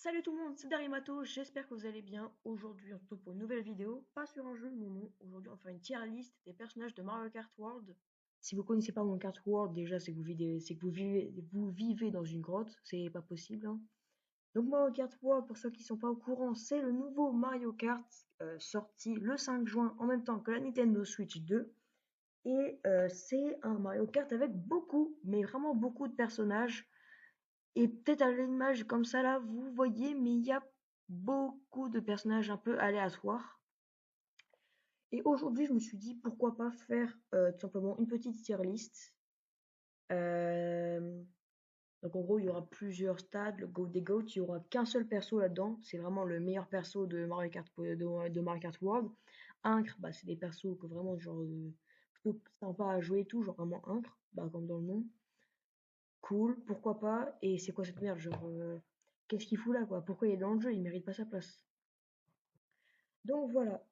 Salut tout le monde, c'est Darimato, j'espère que vous allez bien. Aujourd'hui, on se retrouve pour une nouvelle vidéo, pas sur un jeu, non. Aujourd'hui, on va faire une tier list des personnages de Mario Kart World. Si vous connaissez pas Mario Kart World, déjà, c'est que vous vivez dans une grotte, c'est pas possible, hein. Donc Mario Kart World, pour ceux qui sont pas au courant, c'est le nouveau Mario Kart sorti le 5 juin en même temps que la Nintendo Switch 2. Et c'est un Mario Kart avec beaucoup, mais vraiment beaucoup de personnages. Et peut-être à l'image comme ça là, vous voyez, mais il y a beaucoup de personnages un peu aléatoires. Et aujourd'hui, je me suis dit pourquoi pas faire tout simplement une petite tier list. Euh, donc en gros, il y aura plusieurs stades, le GOAT des GOAT, il y aura qu'un seul perso là-dedans. C'est vraiment le meilleur perso de Mario Kart, de Mario Kart World. Incre, bah, c'est des persos que vraiment genre plutôt sympa à jouer et tout, genre vraiment Incre, bah, comme dans le nom. Cool, pourquoi pas? Et c'est quoi cette merde? Genre, qu'est-ce qu'il fout là, quoi? Pourquoi il est dans le jeu? Il mérite pas sa place. Donc voilà.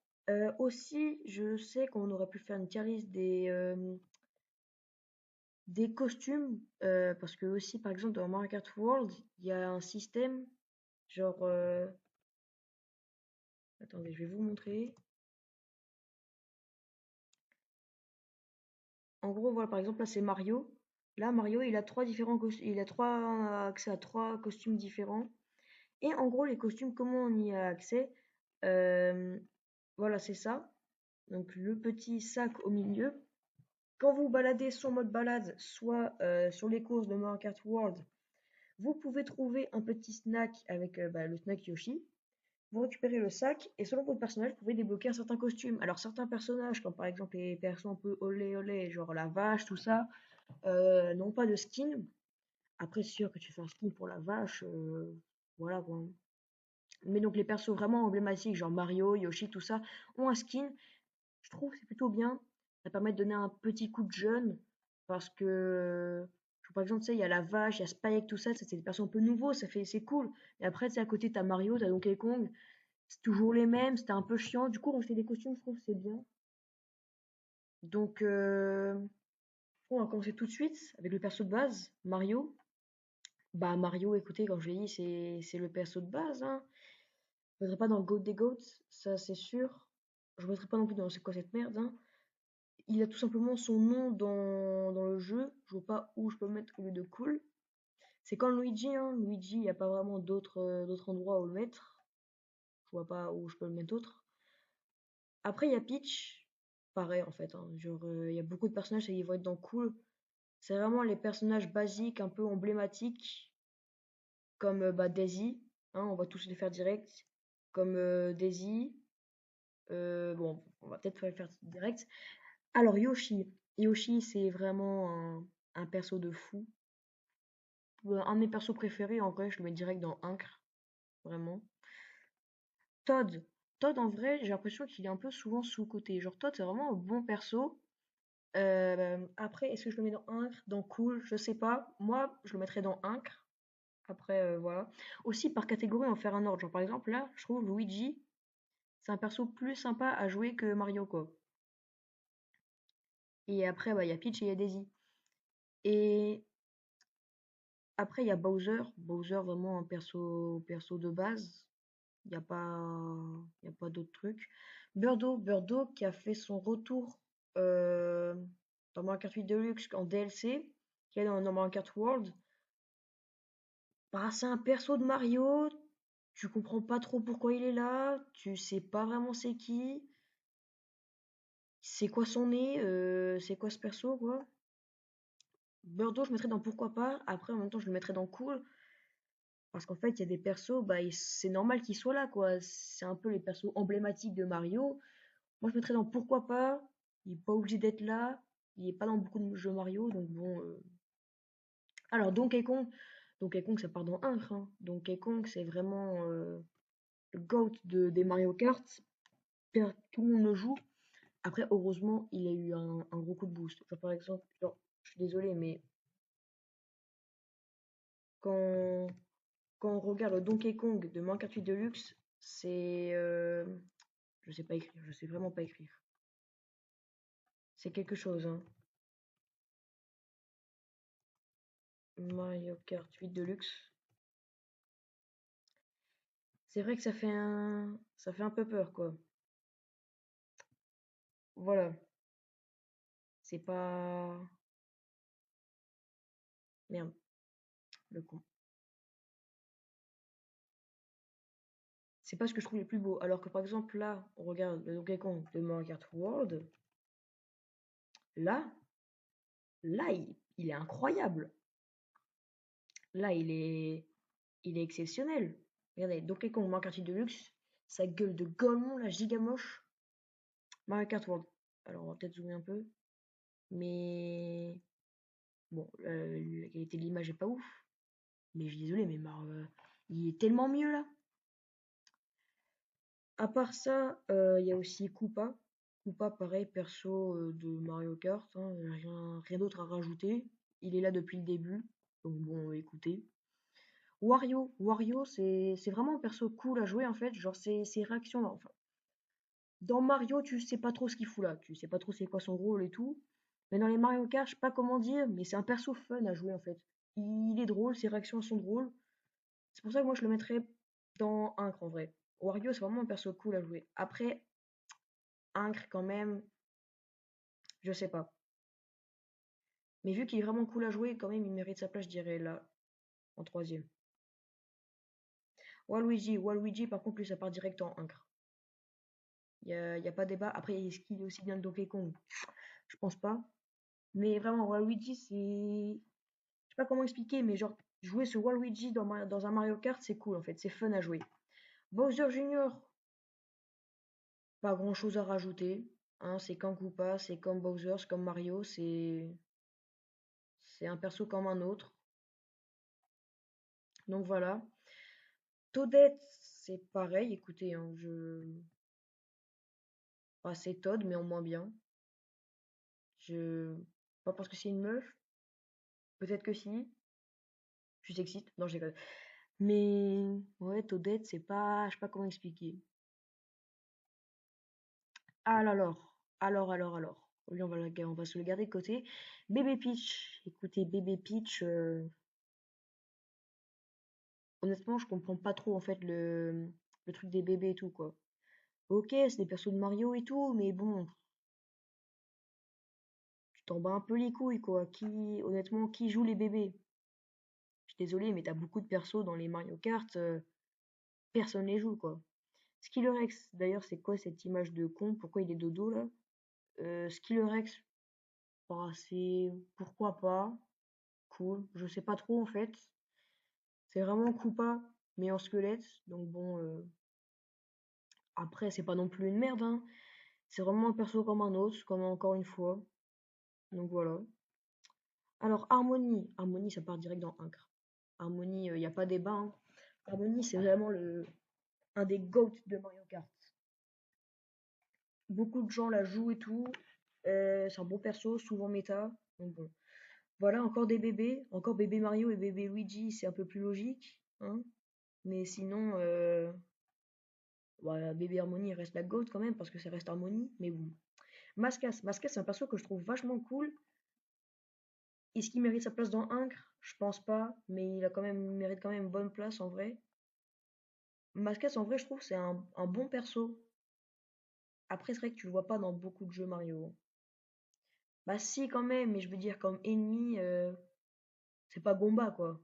Aussi, je sais qu'on aurait pu faire une tier list des costumes, parce que aussi, par exemple, dans Mario Kart World, il y a un système, genre, attendez, je vais vous montrer. En gros, voilà, par exemple, là, c'est Mario. Là, Mario, il a trois différents costumes, il a accès à trois costumes différents. Et en gros, les costumes, comment on y a accès? Euh, voilà, c'est ça. Donc le petit sac au milieu. Quand vous baladez soit en mode balade, soit sur les courses de Mario Kart World, vous pouvez trouver un petit snack avec bah, le snack Yoshi. Vous récupérez le sac et selon votre personnage, vous pouvez débloquer un certain costume. Alors certains personnages, comme par exemple les persos un peu olé olé, genre la vache, tout ça, n'ont pas de skin. Après, c'est sûr que tu fais un skin pour la vache, voilà quoi. Mais donc les persos vraiment emblématiques, genre Mario, Yoshi, tout ça, ont un skin. Je trouve que c'est plutôt bien. Ça permet de donner un petit coup de jeune parce que, par exemple, tu sais, il y a la vache, il y a Spike, tout ça, c'est des persos un peu nouveaux, c'est cool. Et après, tu sais, à côté, t'as Mario, t'as Donkey Kong, c'est toujours les mêmes, c'était un peu chiant. Du coup, on fait des costumes, je trouve que c'est bien. Donc, on va commencer tout de suite avec le perso de base, Mario. Bah, Mario, écoutez, comme je l'ai dit, c'est le perso de base, hein. Je ne mettrai pas dans le GOAT des GOATs, ça c'est sûr. Je ne mettrai pas non plus dans c'est quoi cette merde, hein. Il a tout simplement son nom dans le jeu. Je vois pas où je peux le mettre au lieu de cool. C'est comme Luigi, hein. Luigi, il n'y a pas vraiment d'autres endroits où le mettre. Je vois pas où je peux le mettre d'autre. Après, il y a Peach. Pareil, en fait, hein. Genre, il y a beaucoup de personnages et ils vont être dans cool. C'est vraiment les personnages basiques, un peu emblématiques, comme bah, Daisy. Hein, on va tous les faire direct. Comme Daisy. Bon, on va peut-être les faire direct. Alors, Yoshi. Yoshi, c'est vraiment un perso de fou. Un de mes persos préférés, en vrai, je le mets direct dans Incre, vraiment. Todd. Todd, en vrai, j'ai l'impression qu'il est un peu souvent sous-coté. Genre, Todd, c'est vraiment un bon perso. Après, est-ce que je le mets dans Incre, dans Cool? Je sais pas. Moi, je le mettrais dans Incre. Après, voilà. Aussi, par catégorie, on va faire un ordre. Genre, par exemple, là, je trouve Luigi, c'est un perso plus sympa à jouer que Mario, quoi. Et après, bah, il y a Peach et il y a Daisy. Et après, il y a Bowser. Bowser, vraiment un perso de base. Il y a pas, y a pas d'autres trucs. Birdo qui a fait son retour euh, dans Mario Kart 8 Deluxe en DLC, qui est dans Mario Kart World. Bah, c'est un perso de Mario. Tu comprends pas trop pourquoi il est là. Tu sais pas vraiment c'est qui. C'est quoi son nez. C'est quoi ce perso, quoi. Birdo, je mettrais dans pourquoi pas. Après, en même temps, je le mettrais dans cool. Parce qu'en fait, il y a des persos, bah, c'est normal qu'ils soient là, quoi. C'est un peu les persos emblématiques de Mario. Moi, je mettrais dans pourquoi pas. Il est pas obligé d'être là. Il est pas dans beaucoup de jeux Mario, donc bon. Alors, Donkey Kong, ça part dans un, hein. Donkey Kong, c'est vraiment le GOAT des Mario Kart. Tout le monde le joue. Après, heureusement, il a eu un gros coup de boost. Genre, par exemple, genre, je suis désolé, mais quand, quand on regarde le Donkey Kong de Mario Kart 8 Deluxe, c'est. Je sais pas écrire, je sais vraiment pas écrire. C'est quelque chose, hein. Mario Kart 8 Deluxe. C'est vrai que ça fait un peu peur, quoi. Voilà, c'est pas... Merde, le con. C'est pas ce que je trouve le plus beau. Alors que par exemple, là, on regarde le Donkey Kong de Mario Kart World. Là, il est incroyable. Là, il est exceptionnel. Regardez, Donkey Kong Mario Kart Deluxe, sa gueule de golemon, la giga moche. Mario Kart World. Alors, on va peut-être zoomer un peu. Mais bon, la qualité de l'image est pas ouf. Mais je suis désolé, mais il est tellement mieux là. À part ça, il y a aussi Koopa. Koopa, pareil, perso de Mario Kart, hein, rien d'autre à rajouter. Il est là depuis le début. Donc bon, écoutez. Wario, c'est vraiment un perso cool à jouer en fait. Genre ses réactions. Enfin, dans Mario, tu sais pas trop ce qu'il fout là. Tu sais pas trop c'est quoi son rôle et tout. Mais dans les Mario Kart, je sais pas comment dire, mais c'est un perso fun à jouer en fait. Il est drôle, ses réactions sont drôles. C'est pour ça que moi je le mettrais dans Incre en vrai. Wario, c'est vraiment un perso cool à jouer. Après, Incre quand même, je sais pas. Mais vu qu'il est vraiment cool à jouer, quand même, il mérite sa place, je dirais là, en troisième. Waluigi, par contre, lui, ça part direct en Incre. Y a pas débat. Après, est-ce qu'il est aussi bien que Donkey Kong? Je pense pas. Mais vraiment, Waluigi, c'est... Je sais pas comment expliquer, mais genre, jouer ce Waluigi dans un Mario Kart, c'est cool en fait, c'est fun à jouer. Bowser Jr., pas grand chose à rajouter. Hein, c'est comme Koopa, c'est comme Bowser, c'est comme Mario, c'est un perso comme un autre. Donc voilà. Toadette, c'est pareil, écoutez, hein, ah, c'est Toad, mais en moins bien. Je... Pas parce que c'est une meuf, peut-être que si. Je suis sexiste, non, je déconne. Mais ouais, Toadette, c'est pas... Je sais pas comment expliquer. Alors. Lui, on va se le garder de côté. Bébé Peach. Écoutez, Bébé Peach, honnêtement, je comprends pas trop en fait le truc des bébés et tout, quoi. Ok, c'est des persos de Mario et tout, mais bon, tu t'en bats un peu les couilles, quoi. Honnêtement, qui joue les bébés? Je suis désolée, mais t'as beaucoup de persos dans les Mario Kart, personne les joue, quoi. Skillerex, d'ailleurs, c'est quoi cette image de con? Pourquoi il est dodo là? Skillerex, bah, c'est pourquoi pas, cool. Je sais pas trop en fait. C'est vraiment Koopa, mais en squelette. Donc bon, après, c'est pas non plus une merde, hein. C'est vraiment un perso comme un autre, comme encore une fois. Donc voilà. Alors, Harmony, ça part direct dans Incre. Harmony, il n'y a pas débat, hein. Harmony, c'est vraiment un des GOAT de Mario Kart. Beaucoup de gens la jouent et tout. C'est un bon perso, souvent méta. Donc bon. Voilà, encore bébé Mario et bébé Luigi, c'est un peu plus logique, hein. Mais sinon, voilà, bébé Harmony reste la GOAT quand même, parce que ça reste Harmony, mais bon. Mascas, c'est un perso que je trouve vachement cool. Est-ce qu'il mérite sa place dans Incre? Je pense pas, mais il mérite quand même une bonne place en vrai. Mascas, en vrai, je trouve que c'est un bon perso. Après, c'est vrai que tu le vois pas dans beaucoup de jeux Mario. Bah si, quand même, mais je veux dire, comme ennemi, c'est pas Gomba, quoi.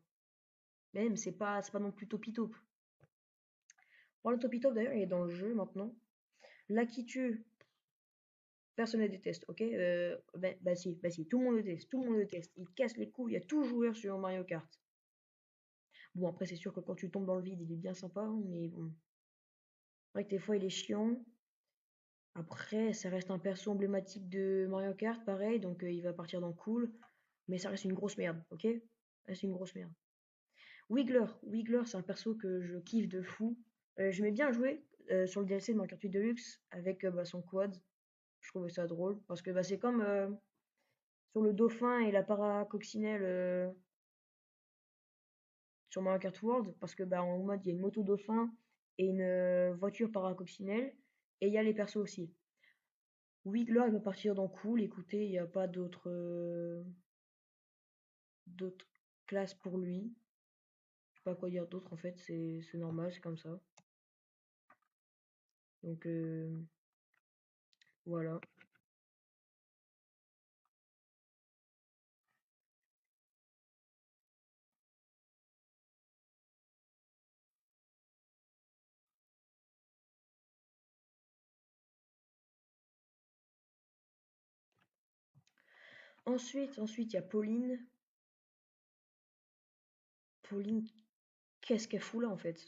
Même, c'est pas non plus Topito. Bon, le Topito, d'ailleurs, il est dans le jeu maintenant. Lakitu, personne ne déteste, ok? Bah si, tout le monde le déteste, tout le monde le déteste. Il casse les couilles, il y a tout joueur sur Mario Kart. Bon, après, c'est sûr que quand tu tombes dans le vide, il est bien sympa, hein, mais bon. C'est vrai que des fois, il est chiant. Après, ça reste un perso emblématique de Mario Kart, pareil, donc il va partir dans cool. Mais ça reste une grosse merde, ok? Ça reste une grosse merde. Wiggler, c'est un perso que je kiffe de fou. Je m'ai bien joué sur le DLC de Mario Kart 8 Deluxe avec bah, son quad. Je trouvais ça drôle parce que bah, c'est comme sur le dauphin et la paracoccinelle sur Mario Kart World parce que bah, en mode il y a une moto dauphin et une voiture paracoccinelle et il y a les persos aussi. Wiggler il va partir dans cool. Écoutez, il n'y a pas d'autres classes pour lui. Je sais pas quoi dire d'autre en fait, c'est normal, c'est comme ça. Donc voilà. Ensuite, il y a Pauline. Pauline, qu'est-ce qu'elle fout là en fait?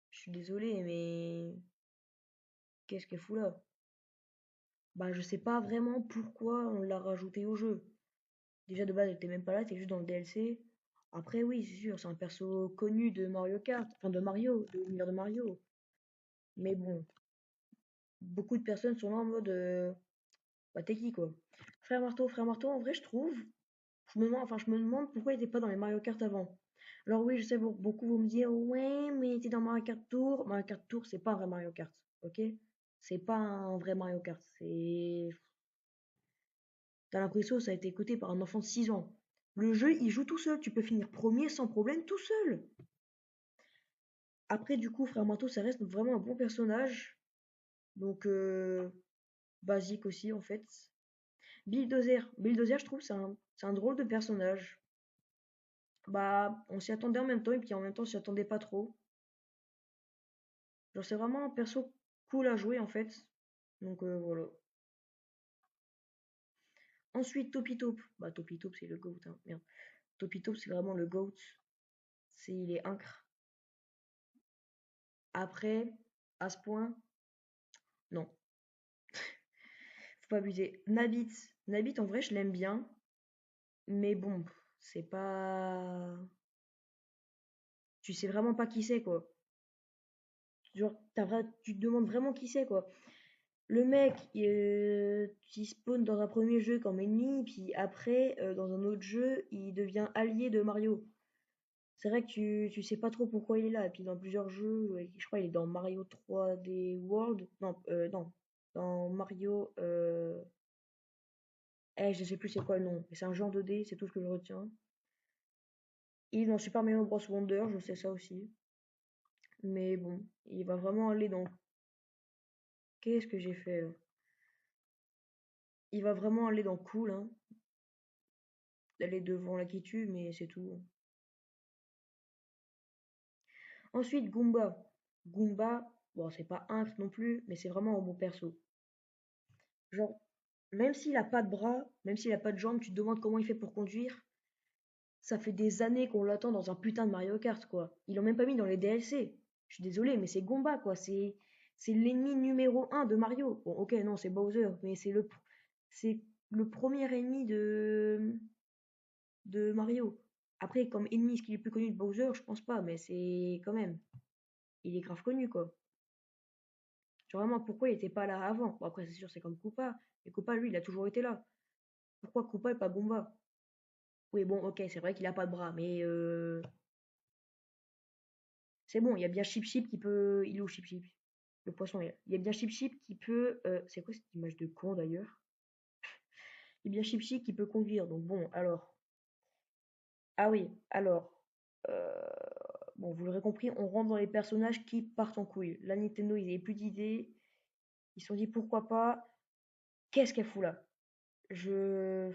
Je suis désolée, mais qu'est-ce qu'elle fout là? Bah, je sais pas vraiment pourquoi on l'a rajoutée au jeu. Déjà de base, elle était même pas là, elle était juste dans le DLC. Après, oui, c'est sûr, c'est un perso connu de Mario Kart, enfin de Mario, de l'univers de Mario. Mais bon, beaucoup de personnes sont là en mode, bah t'es qui quoi? Frère Marteau, en vrai, je trouve, je me demande pourquoi il était pas dans les Mario Kart avant. Alors oui, je sais, beaucoup vont me dire, ouais, mais il était dans Mario Kart Tour. Mario Kart Tour, c'est pas un vrai Mario Kart, ok? C'est pas un vrai Mario Kart, c'est... T'as l'impression que ça a été codé par un enfant de 6 ans. Le jeu, il joue tout seul, tu peux finir premier sans problème tout seul. Après, du coup, Frère Manteau, ça reste vraiment un bon personnage. Donc, basique aussi, en fait. Bill Dozer, je trouve, c'est un drôle de personnage. Bah, on s'y attendait en même temps, et puis en même temps, on s'y attendait pas trop. Genre, c'est vraiment un perso cool à jouer, en fait. Donc, voilà. Ensuite, Topitop. Bah, Topitop, c'est le GOAT, hein. Merde. Topitop, c'est vraiment le GOAT. Il est incre. Après, à ce point, non. Faut pas abuser. Nabit, en vrai, je l'aime bien. Mais bon, c'est pas. Tu sais vraiment pas qui c'est, quoi. Genre, tu te demandes vraiment qui c'est, quoi. Le mec, il spawn dans un premier jeu comme ennemi, puis après, dans un autre jeu, il devient allié de Mario. C'est vrai que tu sais pas trop pourquoi il est là. Et puis dans plusieurs jeux, ouais, je crois qu'il est dans Mario 3D World. Non, non. Dans Mario. Je sais plus c'est quoi le nom. Mais c'est un genre 2D, c'est tout ce que je retiens. Il est dans Super Mario Bros. Wonder, je sais ça aussi. Mais bon, il va vraiment aller dans... Qu'est-ce que j'ai fait là? Il va vraiment aller dans cool, hein. D'aller devant la qui tue, mais c'est tout. Ensuite, Goomba. Goomba, bon, c'est pas un non plus, mais c'est vraiment un bon perso. Genre, même s'il a pas de bras, même s'il a pas de jambes, tu te demandes comment il fait pour conduire. Ça fait des années qu'on l'attend dans un putain de Mario Kart, quoi. Ils l'ont même pas mis dans les DLC. Je suis désolée, mais c'est Goomba, quoi. C'est l'ennemi numéro un de Mario. Bon, ok, non, c'est Bowser, mais c'est le premier ennemi de Mario. Après, comme ennemi, est-ce qu'il est plus connu de Bowser? Je pense pas, mais c'est quand même. Il est grave connu, quoi. Genre vraiment, pourquoi il était pas là avant? Bon, après, c'est sûr, c'est comme Koopa. Et Koopa, lui, il a toujours été là. Pourquoi Koopa et pas Goomba? Oui, bon, ok, c'est vrai qu'il a pas de bras, mais c'est bon, il y a bien Chip Chip qui peut. Il est où Chip Chip? Le poisson est là. Il y a bien Chip Chip qui peut. C'est quoi cette image de con d'ailleurs? Il y a bien Chip Chip qui peut conduire, donc bon, alors. Ah oui, alors. euh, Bon, vous l'aurez compris, on rentre dans les personnages qui partent en couille. La Nintendo, ils avaient plus d'idées. Ils se sont dit pourquoi pas. Qu'est-ce qu'elle fout là? Je.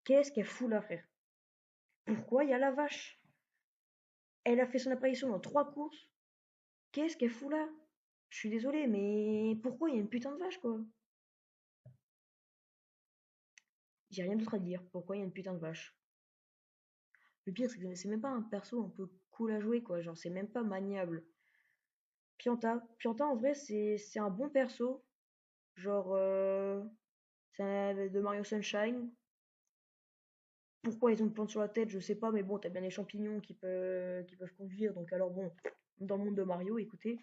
Qu'est-ce qu'elle fout là, frère? Pourquoi il y a la vache? Elle a fait son apparition dans 3 courses. Qu'est-ce qu'elle fout là? Je suis désolée, mais pourquoi il y a une putain de vache, quoi? J'ai rien d'autre à dire. Pourquoi il y a une putain de vache? Le pire, c'est que c'est même pas un perso un peu cool à jouer, quoi. Genre, c'est même pas maniable. Pianta, en vrai, c'est un bon perso. Genre, de Mario Sunshine. Pourquoi ils ont une plante sur la tête, je sais pas, mais bon, t'as bien les champignons qui peuvent conduire. Donc, alors bon, dans le monde de Mario, écoutez,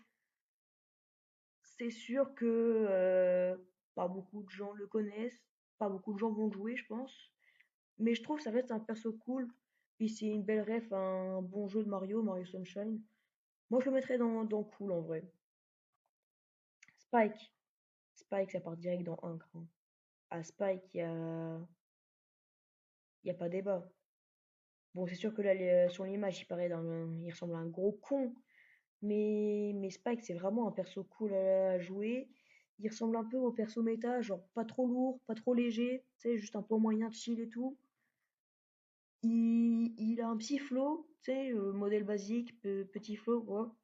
c'est sûr que pas beaucoup de gens le connaissent. Pas beaucoup de gens vont le jouer, je pense. Mais je trouve que ça reste un perso cool. Puis c'est une belle ref, un bon jeu de Mario, Mario Sunshine. Moi, je le mettrais dans cool en vrai. Spike. Spike, ça part direct dans un cran. À Spike, y a pas débat. Bon, c'est sûr que là, sur l'image, il ressemble à un gros con. Mais Spike, c'est vraiment un perso cool à jouer. Il ressemble un peu au perso méta, genre pas trop lourd, pas trop léger, tu sais, juste un peu moyen, chill et tout. Il a un petit flow, tu sais, modèle basique, petit flow, quoi.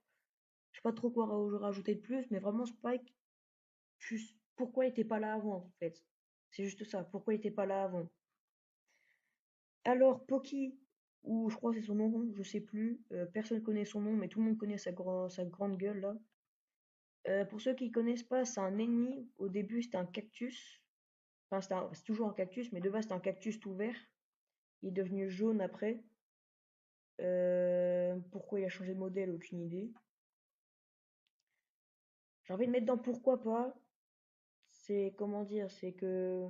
Je sais pas trop quoi rajouter de plus, mais vraiment Spike, pourquoi il était pas là avant, en fait? C'est juste ça, pourquoi il était pas là avant? Alors, Poki, ou je crois que c'est son nom, je sais plus, personne connaît son nom, mais tout le monde connaît sa grande gueule là. Pour ceux qui connaissent pas, c'est un ennemi. Au début, c'était un cactus. Enfin, c'est toujours un cactus, mais de base, c'était un cactus tout vert. Il est devenu jaune après. Pourquoi il a changé de modèle, aucune idée. J'ai envie de mettre dans pourquoi pas. C'est comment dire, c'est que.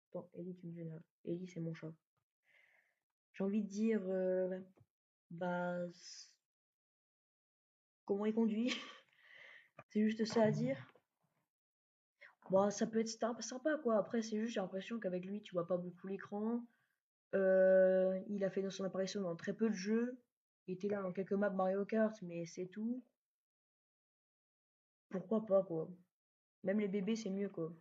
Attends, Ellie, tu me vénères. Ellie, c'est mon chat. J'ai envie de dire, bah, comment il conduit. C'est juste ça à dire. Bon, ça peut être sympa, quoi. Après, c'est juste, j'ai l'impression qu'avec lui, tu vois pas beaucoup l'écran. Il a fait son apparition dans très peu de jeux. Il était là dans quelques maps Mario Kart, mais c'est tout. Pourquoi pas, quoi. Même les bébés, c'est mieux, quoi.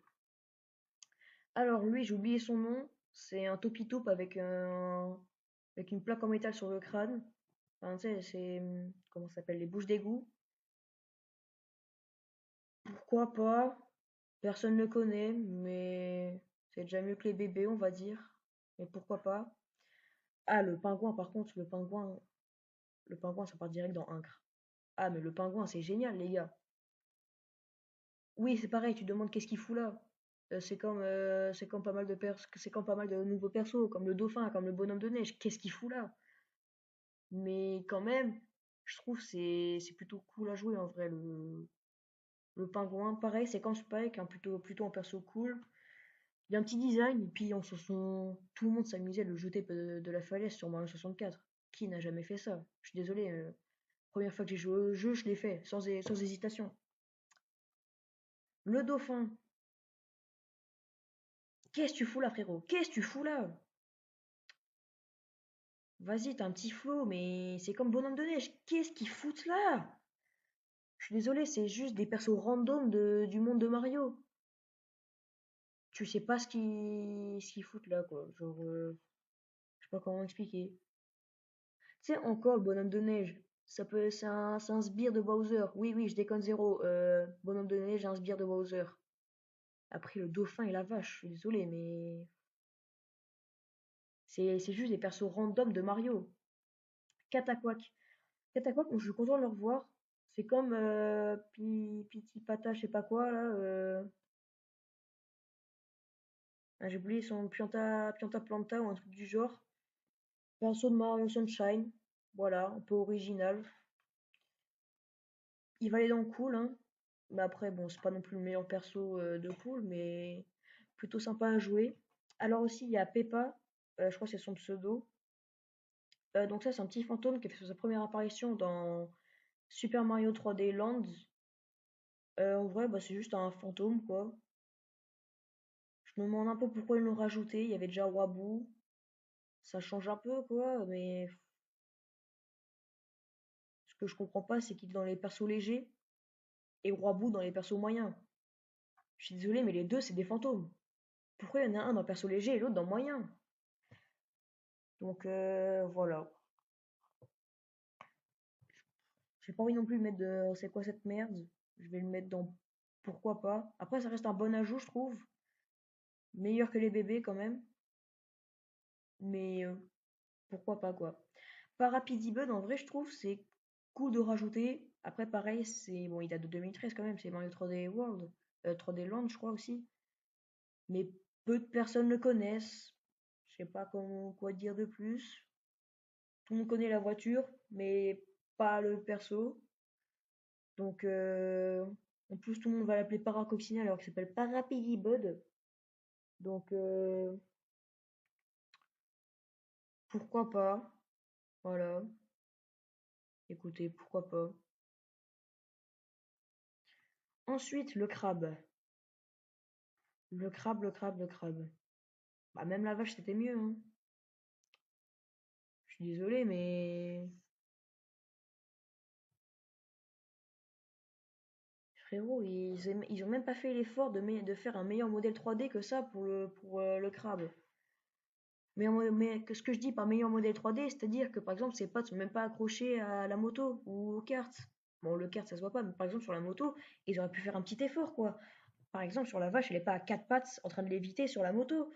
Alors, lui, j'ai oublié son nom. C'est un Topitoupe avec une plaque en métal sur le crâne. Enfin, tu sais, comment ça s'appelle? Les bouches d'égout. Pourquoi pas? Personne ne le connaît, mais c'est déjà mieux que les bébés, on va dire. Mais pourquoi pas? Ah, le pingouin, par contre, le pingouin, ça part direct dans Incre. Ah, mais le pingouin, c'est génial, les gars. Oui, c'est pareil, tu te demandes qu'est-ce qu'il fout là. C'est comme pas mal c'est comme pas mal de nouveaux persos, comme le dauphin, comme le bonhomme de neige. Qu'est-ce qu'il fout là? Mais quand même, je trouve c'est plutôt cool à jouer en vrai le pingouin. Pareil, c'est comme Spike, hein, plutôt un perso cool. Il y a un petit design, et puis tout le monde s'amusait à le jeter de la falaise sur Mario 64. Qui n'a jamais fait ça? Je suis désolé, première fois que j'ai joué au jeu, je l'ai fait, sans hésitation. Le dauphin, qu'est-ce que tu fous là, frérot? Qu'est-ce que tu fous là? Vas-y, t'as un petit flow, mais c'est comme bonhomme de neige. Qu'est-ce qu'ils foutent là? Je suis désolé, c'est juste des persos random du monde de Mario. Tu sais pas ce qu'ils foutent là, quoi. Genre, je sais pas comment expliquer. Tu sais, encore le bonhomme de neige. C'est un sbire de Bowser. Oui, oui, je déconne zéro. Bonhomme de neige, un sbire de Bowser. Après, le dauphin et la vache, je suis désolé, mais c'est juste des persos random de Mario. Cataquac. Cataquac, je suis content de le revoir. C'est comme Pitipata, je sais pas quoi, là. J'ai oublié son Pianta Planta ou un truc du genre. Perso de Mario Sunshine. Voilà, un peu original. Il va aller dans le cool, hein. Mais après, bon, c'est pas non plus le meilleur perso de pool, mais plutôt sympa à jouer. Alors aussi, il y a Peppa, je crois que c'est son pseudo. Donc ça, c'est un petit fantôme qui a fait sa première apparition dans Super Mario 3D Land. En vrai, bah, c'est juste un fantôme, quoi. Je me demande un peu pourquoi ils l'ont rajouté. Il y avait déjà Wabu. Ça change un peu, quoi, mais ce que je comprends pas, c'est qu'il est dans les persos légers et Wabu dans les persos moyens. Je suis désolée, mais les deux, c'est des fantômes. Pourquoi il y en a un dans perso léger et l'autre dans moyen? Donc voilà. J'ai pas envie non plus de mettre de c'est quoi cette merde. Je vais le mettre dans pourquoi pas. Après, ça reste un bon ajout, je trouve. Meilleur que les bébés quand même. Mais pourquoi pas quoi. Parapidibud, en vrai, je trouve, c'est cool de rajouter. Après, pareil, c'est bon, il date de 2013 quand même, c'est Mario 3D World, 3D Land, je crois aussi. Mais peu de personnes le connaissent. Je sais pas quoi dire de plus. Tout le monde connaît la voiture, mais pas le perso. Donc, en plus, tout le monde va l'appeler Paracoccinelle alors qu'il s'appelle Parapigibud. Donc, pourquoi pas? Voilà. Écoutez, pourquoi pas? Ensuite, le crabe. Le crabe, le crabe, le crabe. Bah, même la vache, c'était mieux, hein. Je suis désolé, mais Frérot, ils ont même pas fait l'effort de faire un meilleur modèle 3D que ça pour le crabe. Ce que je dis par meilleur modèle 3D, c'est-à-dire que par exemple, ses pattes sont même pas accrochées à la moto ou au kart. Bon, le kart, ça se voit pas, mais par exemple, sur la moto, ils auraient pu faire un petit effort, quoi. Par exemple, sur la vache, elle est pas à quatre pattes en train de léviter sur la moto.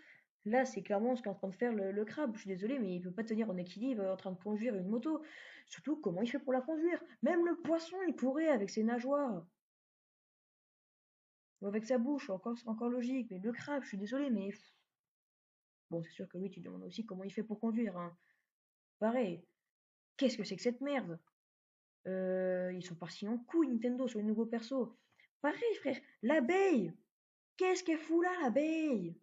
Là, c'est clairement ce qu'est en train de faire le crabe. Je suis désolée, mais il peut pas tenir en équilibre en train de conduire une moto. Surtout, comment il fait pour la conduire? Même le poisson, il pourrait avec ses nageoires. Ou avec sa bouche, encore, c'est encore logique. Mais le crabe, je suis désolée, mais bon, c'est sûr que lui, tu te demandes aussi comment il fait pour conduire, hein. Pareil, qu'est-ce que c'est que cette merde? Ils sont partis en couille, Nintendo, sur les nouveaux persos. Pareil, frère, l'abeille! Qu'est-ce qu'elle fout là, l'abeille?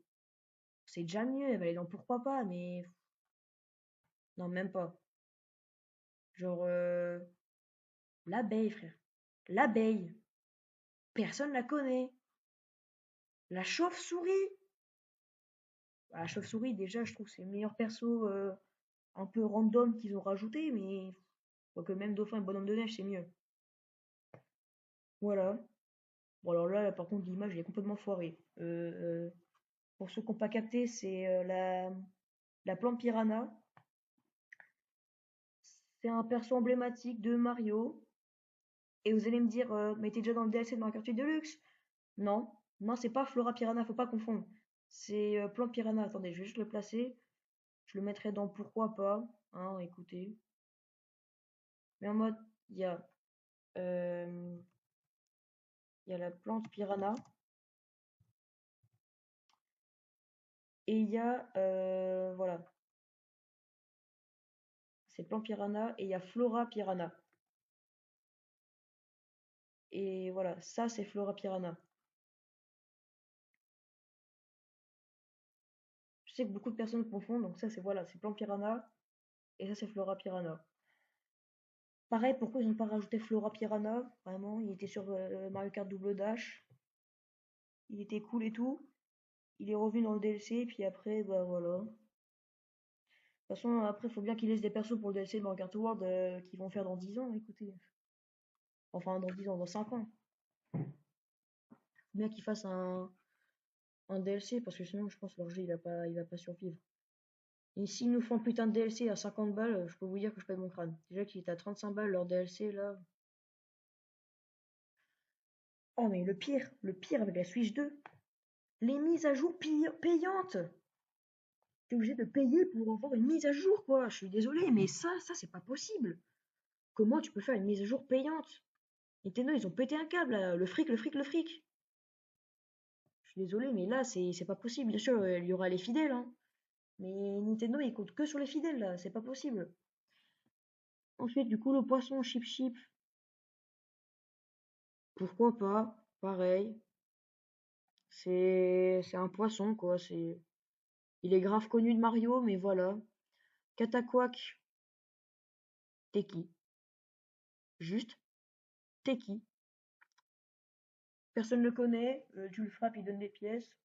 C'est déjà mieux, elle va aller dans pourquoi pas, mais non, même pas. Genre, l'abeille, frère. L'abeille. Personne la connaît. La chauve-souris. Bah, la chauve-souris, déjà, je trouve que c'est le meilleur perso un peu random qu'ils ont rajouté, mais quoique même Dauphin et Bonhomme de Neige, c'est mieux. Voilà. Bon, alors là, par contre, l'image, elle est complètement foirée. Pour ceux qui n'ont pas capté, c'est la plante piranha. C'est un perso emblématique de Mario. Et vous allez me dire, mais t'es déjà dans le DLC de Mario Kart 8 Deluxe? Non, non, c'est pas Flora Piranha, faut pas confondre. C'est Plante Piranha. Attendez, je vais juste le placer. Je le mettrai dans pourquoi pas. Hein, écoutez. Mais en mode, il y a, euh, il y a la plante Piranha. Et il y a, voilà, c'est plante Piranha. Et il y a Flora Piranha. Et voilà, ça c'est Flora Piranha. Je sais que beaucoup de personnes confondent, donc ça c'est voilà, c'est plante Piranha. Et ça c'est Flora Piranha. Pareil, pourquoi ils n'ont pas rajouté Flora Piranha? Vraiment, il était sur Mario Kart Double Dash. Il était cool et tout. Il est revenu dans le DLC, puis après, bah voilà. De toute façon, après, faut bien qu'ils laissent des persos pour le DLC de Mario Kart World qu'ils vont faire dans 10 ans, écoutez. Enfin, dans 10 ans, dans 5 ans. Faut bien qu'ils fassent un DLC, parce que sinon, je pense que leur jeu, il va pas survivre. Et s'ils nous font putain de DLC à 50 balles, je peux vous dire que je pète mon crâne. Déjà qu'il est à 35 balles leur DLC, là. Oh, mais le pire avec la Switch 2, les mises à jour payantes! T'es obligé de payer pour avoir une mise à jour, quoi. Je suis désolé, mais ça, c'est pas possible. Comment tu peux faire une mise à jour payante? Nintendo, ils ont pété un câble, là. Le fric, le fric, le fric. Je suis désolé, mais là, c'est pas possible. Bien sûr, il y aura les fidèles, hein. Mais Nintendo, il compte que sur les fidèles, là. C'est pas possible. Ensuite, du coup, le poisson chip chip. Pourquoi pas? Pareil. C'est un poisson, quoi. Il est grave connu de Mario, mais voilà. Cataquac, t'es qui? Juste, t'es qui? Personne ne le connaît. Tu le frappes, il donne des pièces.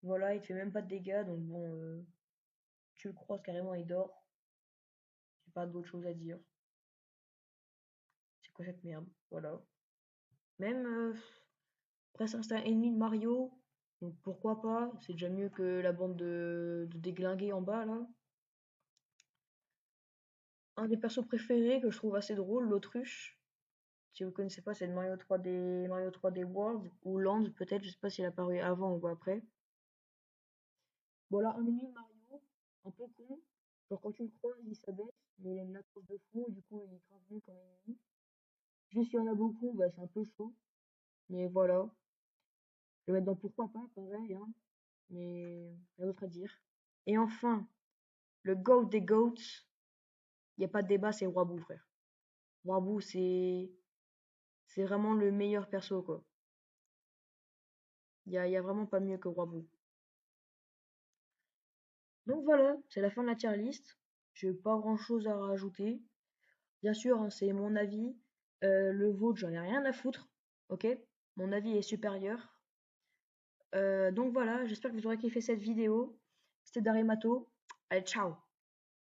Voilà, il te fait même pas de dégâts, donc bon, tu le croises carrément, il dort. J'ai pas d'autre chose à dire. C'est quoi cette merde? Voilà. Même, après ça reste un ennemi de Mario, donc pourquoi pas? C'est déjà mieux que la bande de déglingués en bas, là. Un des persos préférés que je trouve assez drôle, l'autruche. Si vous connaissez pas, c'est de Mario 3D World, ou Land peut-être, je sais pas s'il a apparu avant ou après. Voilà, un ennemi de Mario, un peu con. Genre quand tu le croises, il s'abaisse, mais il a une latence de fou, et du coup il est grave bon comme ennemi. Juste s'il y en a beaucoup, bah c'est un peu chaud. Mais voilà. Je vais mettre dans pourquoi pas, pareil, hein. Mais rien d'autre à dire. Et enfin, le GOAT des GOATs, il n'y a pas de débat, c'est Wabu, frère. Wabu, c'est vraiment le meilleur perso, quoi. Y a vraiment pas mieux que Wabu. Donc voilà, c'est la fin de la tier list. J'ai pas grand chose à rajouter. Bien sûr, hein, c'est mon avis. Le vôtre, j'en ai rien à foutre. Ok? Mon avis est supérieur. Donc voilà, j'espère que vous aurez kiffé cette vidéo. C'était Darimato. Allez, ciao!